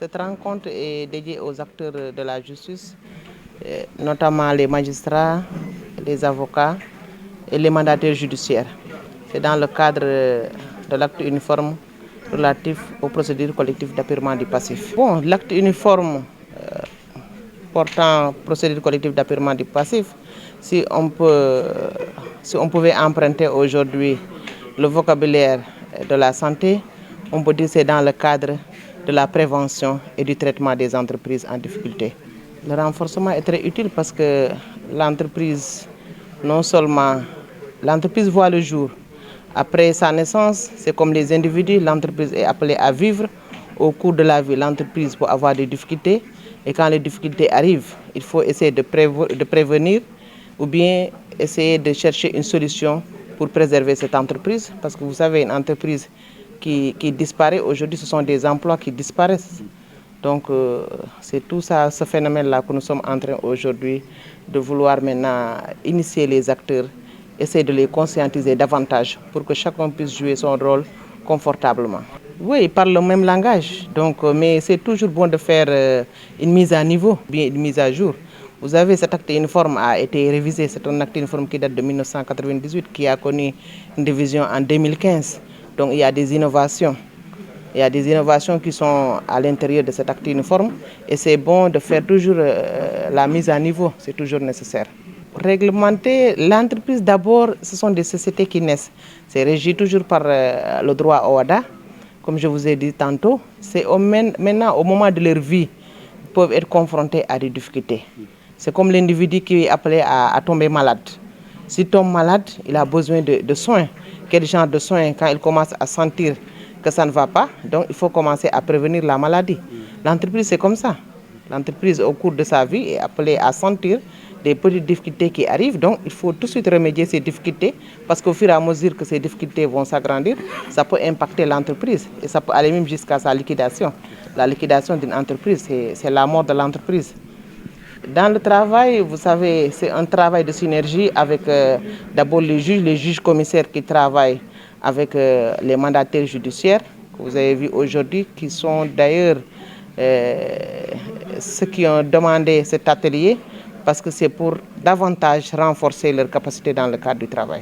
Cette rencontre est dédiée aux acteurs de la justice, notamment les magistrats, les avocats et les mandataires judiciaires. C'est dans le cadre de l'acte uniforme relatif aux procédures collectives d'appurement du passif. Bon, l'acte uniforme portant procédure collective d'appurement du passif, si on pouvait emprunter aujourd'hui le vocabulaire de la santé, on peut dire que c'est dans le cadre de la prévention et du traitement des entreprises en difficulté. Le renforcement est très utile parce que l'entreprise, non seulement l'entreprise voit le jour. Après sa naissance, c'est comme les individus, l'entreprise est appelée à vivre. Au cours de la vie, l'entreprise peut avoir des difficultés. Et quand les difficultés arrivent, il faut essayer de prévenir ou bien essayer de chercher une solution pour préserver cette entreprise. Parce que vous savez, une entreprise qui disparaît aujourd'hui, ce sont des emplois qui disparaissent. Donc c'est tout ça, ce phénomène-là que nous sommes en train aujourd'hui de vouloir maintenant initier les acteurs, essayer de les conscientiser davantage pour que chacun puisse jouer son rôle confortablement. Oui, ils parlent le même langage, donc, mais c'est toujours bon de faire une mise à niveau, bien une mise à jour. Vous avez cet acte uniforme a été révisé, c'est un acte uniforme qui date de 1998, qui a connu une révision en 2015. Donc il y a des innovations. Il y a des innovations qui sont à l'intérieur de cet acte uniforme et c'est bon de faire toujours la mise à niveau, c'est toujours nécessaire. Réglementer l'entreprise d'abord, ce sont des sociétés qui naissent. C'est régi toujours par le droit OHADA, comme je vous ai dit tantôt. C'est maintenant, au moment de leur vie, ils peuvent être confrontés à des difficultés. C'est comme l'individu qui est appelé à tomber malade. S'il tombe malade, il a besoin de soins. Quel genre de soins? Quand il commence à sentir que ça ne va pas, donc il faut commencer à prévenir la maladie. L'entreprise, c'est comme ça. L'entreprise, au cours de sa vie, est appelée à sentir des petites difficultés qui arrivent, donc il faut tout de suite remédier ces difficultés, parce qu'au fur et à mesure que ces difficultés vont s'agrandir, ça peut impacter l'entreprise et ça peut aller même jusqu'à sa liquidation. La liquidation d'une entreprise, c'est la mort de l'entreprise. Dans le travail, vous savez, c'est un travail de synergie avec d'abord les juges commissaires qui travaillent avec les mandataires judiciaires, que vous avez vu aujourd'hui, qui sont d'ailleurs ceux qui ont demandé cet atelier, parce que c'est pour davantage renforcer leur capacité dans le cadre du travail.